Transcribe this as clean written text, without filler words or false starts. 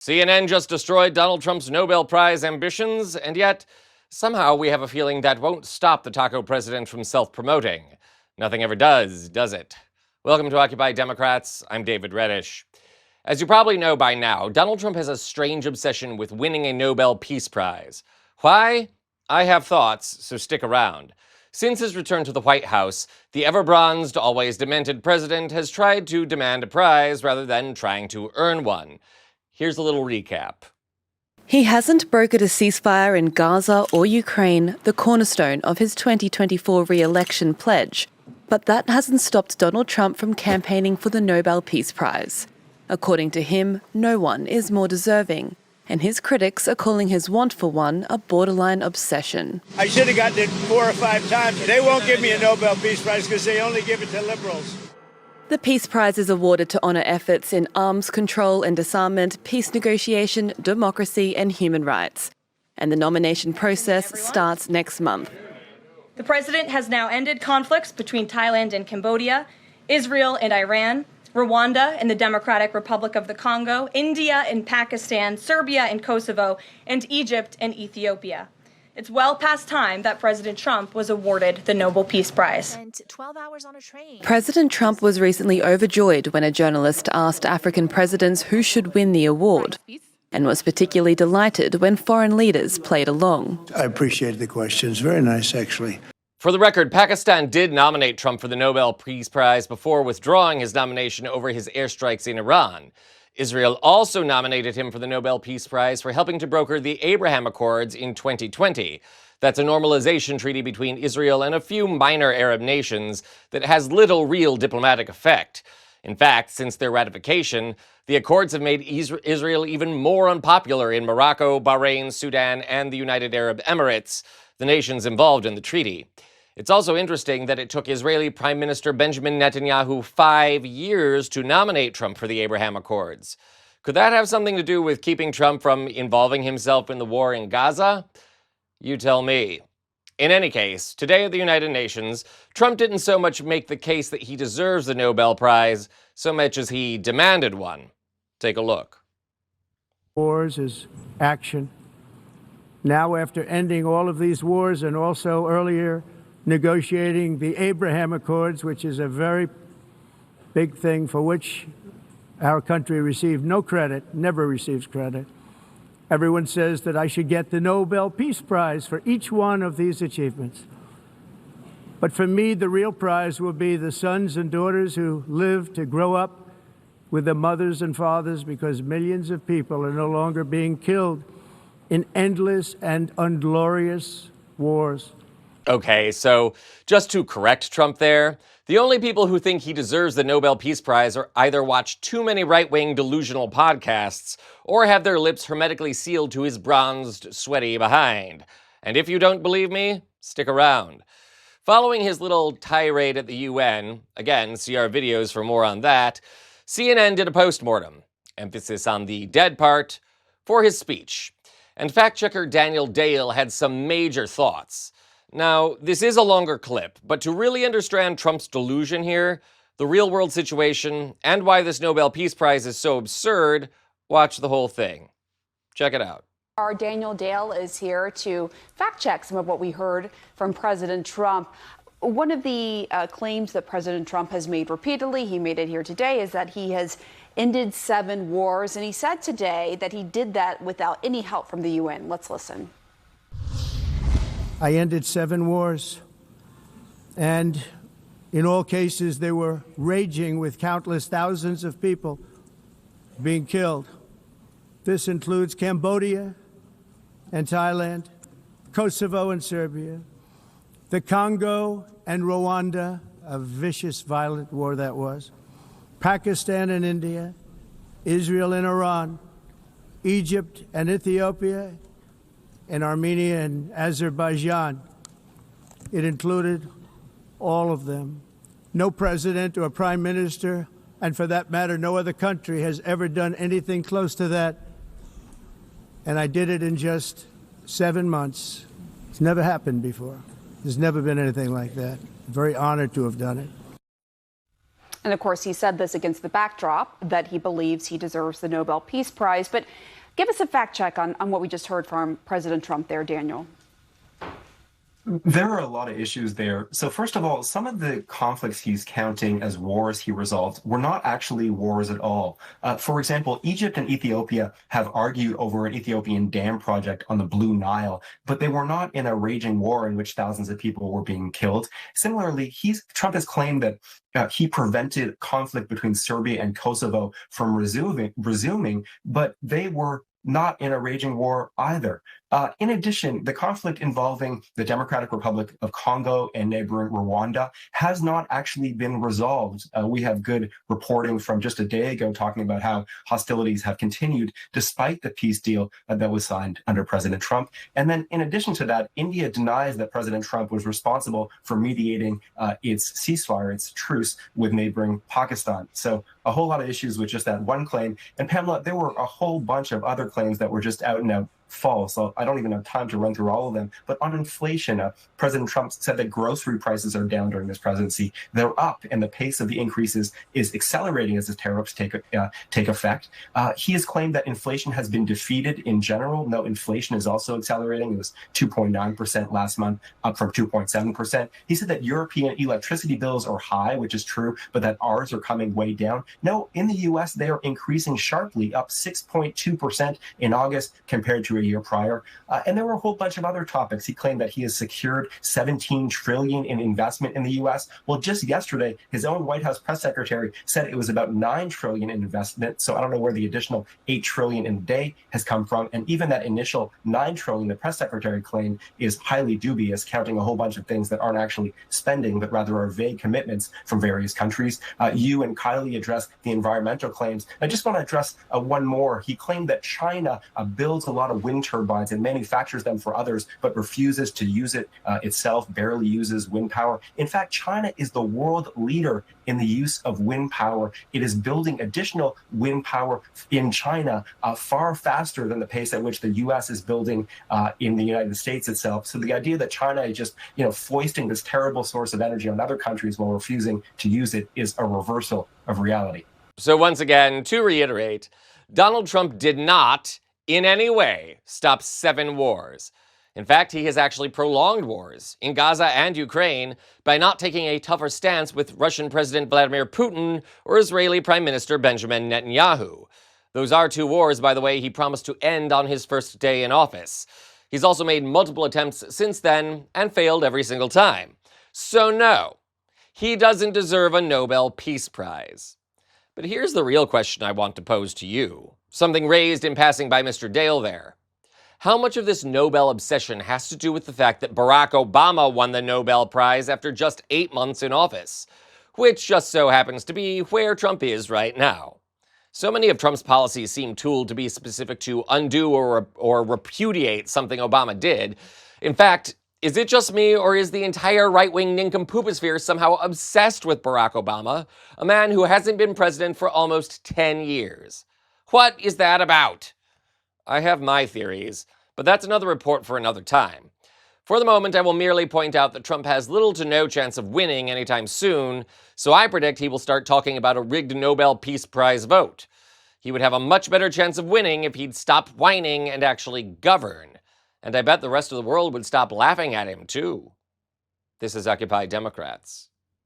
CNN just destroyed Donald Trump's Nobel Prize ambitions, and yet, somehow we have a feeling that won't stop the taco president from self-promoting. Nothing ever does it? Welcome to Occupy Democrats. I'm David Reddish. As you probably know by now, Donald Trump has a strange obsession with winning a Nobel Peace Prize. Why? I have thoughts, so stick around. Since his return to the White House, the ever-bronzed, always demented president has tried to demand a prize rather than trying to earn one. Here's a little recap. He hasn't brokered a ceasefire in Gaza or Ukraine, the cornerstone of his 2024 re-election pledge. But that hasn't stopped Donald Trump from campaigning for the Nobel Peace Prize. According to him, no one is more deserving, and his critics are calling his want for one a borderline obsession. I should have gotten it 4 or 5 times. They won't give me a Nobel Peace Prize because they only give it to liberals. The Peace Prize is awarded to honour efforts in arms control and disarmament, peace negotiation, democracy and human rights. And the nomination process starts next month. The president has now ended conflicts between Thailand and Cambodia, Israel and Iran, Rwanda and the Democratic Republic of the Congo, India and Pakistan, Serbia and Kosovo, and Egypt and Ethiopia. It's well past time that President Trump was awarded the Nobel Peace Prize. 12 hours on a train. President Trump was recently overjoyed when a journalist asked African presidents who should win the award, and was particularly delighted when foreign leaders played along. I appreciate the questions. Very nice, actually. For the record, Pakistan did nominate Trump for the Nobel Peace Prize before withdrawing his nomination over his airstrikes in Iran. Israel also nominated him for the Nobel Peace Prize for helping to broker the Abraham Accords in 2020. That's a normalization treaty between Israel and a few minor Arab nations that has little real diplomatic effect. In fact, since their ratification, the accords have made Israel even more unpopular in Morocco, Bahrain, Sudan, and the United Arab Emirates, the nations involved in the treaty. It's also interesting that it took Israeli Prime Minister Benjamin Netanyahu 5 years to nominate Trump for the Abraham Accords. Could that have something to do with keeping Trump from involving himself in the war in Gaza? You tell me. In any case, today at the United Nations, Trump didn't so much make the case that he deserves the Nobel Prize, so much as he demanded one. Take a look. Wars is action. Now, after ending all of these wars and also earlier negotiating the Abraham Accords, which is a very big thing for which our country received no credit, never receives credit. Everyone says that I should get the Nobel Peace Prize for each one of these achievements. But for me, the real prize will be the sons and daughters who live to grow up with their mothers and fathers, because millions of people are no longer being killed in endless and unglorious wars. Okay, so just to correct Trump there, the only people who think he deserves the Nobel Peace Prize are either watch too many right-wing delusional podcasts or have their lips hermetically sealed to his bronzed, sweaty behind. And if you don't believe me, stick around. Following his little tirade at the UN, again, see our videos for more on that, CNN did a postmortem, emphasis on the dead part, for his speech. And fact-checker Daniel Dale had some major thoughts. Now, this is a longer clip, but to really understand Trump's delusion here, the real-world situation, and why this Nobel Peace Prize is so absurd, watch the whole thing. Check it out. Our Daniel Dale is here to fact-check some of what we heard from President Trump. One of the claims that President Trump has made repeatedly, he made it here today, is that he has ended 7 wars, and he said today that he did that without any help from the UN. Let's listen. I ended 7 wars, and in all cases they were raging with countless thousands of people being killed. This includes Cambodia and Thailand, Kosovo and Serbia, the Congo and Rwanda, a vicious, violent war that was, Pakistan and India, Israel and Iran, Egypt and Ethiopia, and Armenia and Azerbaijan. It included all of them. No president or prime minister, and for that matter, no other country has ever done anything close to that. And I did it in just 7 months. It's never happened before. There's never been anything like that. I'm very honored to have done it. And of course, he said this against the backdrop that he believes he deserves the Nobel Peace Prize. But give us a fact check on what we just heard from President Trump there, Daniel. There are a lot of issues there. So first of all, some of the conflicts he's counting as wars he resolved were not actually wars at all. For example, Egypt and Ethiopia have argued over an Ethiopian dam project on the Blue Nile, but they were not in a raging war in which thousands of people were being killed. Similarly, Trump has claimed that he prevented conflict between Serbia and Kosovo from resuming, but they were not in a raging war either. In addition, the conflict involving the Democratic Republic of Congo and neighboring Rwanda has not actually been resolved. We have good reporting from just a day ago talking about how hostilities have continued despite the peace deal that was signed under President Trump. And then in addition to that, India denies that President Trump was responsible for mediating its ceasefire, its truce with neighboring Pakistan. So a whole lot of issues with just that one claim. And Pamela, there were a whole bunch of other claims that were just out and out false. So I don't even have time to run through all of them. But on inflation, President Trump said that grocery prices are down during this presidency. They're up, and the pace of the increases is accelerating as the tariffs take effect. He has claimed that inflation has been defeated in general. No, inflation is also accelerating. It was 2.9% last month, up from 2.7%. He said that European electricity bills are high, which is true, but that ours are coming way down. No, in the U.S., they are increasing sharply, up 6.2% in August compared to a year prior. And there were a whole bunch of other topics. He claimed that he has secured $17 trillion in investment in the U.S. Well, just yesterday, his own White House press secretary said it was about $9 trillion in investment. So I don't know where the additional $8 trillion in a day has come from. And even that initial $9 trillion the press secretary claimed is highly dubious, counting a whole bunch of things that aren't actually spending, but rather are vague commitments from various countries. You and Kylie addressed the environmental claims. I just want to address one more. He claimed that China builds a lot of wind turbines and manufactures them for others, but refuses to use it itself, barely uses wind power. In fact, China is the world leader in the use of wind power. It is building additional wind power in China far faster than the pace at which the U.S. is building in the United States itself. So the idea that China is just, foisting this terrible source of energy on other countries while refusing to use it is a reversal of reality. So once again, to reiterate, Donald Trump did not in any way stop 7 wars. In fact, he has actually prolonged wars in Gaza and Ukraine by not taking a tougher stance with Russian President Vladimir Putin or Israeli Prime Minister Benjamin Netanyahu. Those are 2 wars, by the way, he promised to end on his first day in office. He's also made multiple attempts since then and failed every single time. So no, he doesn't deserve a Nobel Peace Prize. But here's the real question I want to pose to you, something raised in passing by Mr. Dale there. How much of this Nobel obsession has to do with the fact that Barack Obama won the Nobel Prize after just 8 months in office, which just so happens to be where Trump is right now? So many of Trump's policies seem tooled to be specific to undo or repudiate something Obama did. In fact, is it just me, or is the entire right-wing nincompooposphere somehow obsessed with Barack Obama, a man who hasn't been president for almost 10 years? What is that about? I have my theories, but that's another report for another time. For the moment, I will merely point out that Trump has little to no chance of winning anytime soon, so I predict he will start talking about a rigged Nobel Peace Prize vote. He would have a much better chance of winning if he'd stop whining and actually govern. And I bet the rest of the world would stop laughing at him, too. This is Occupy Democrats.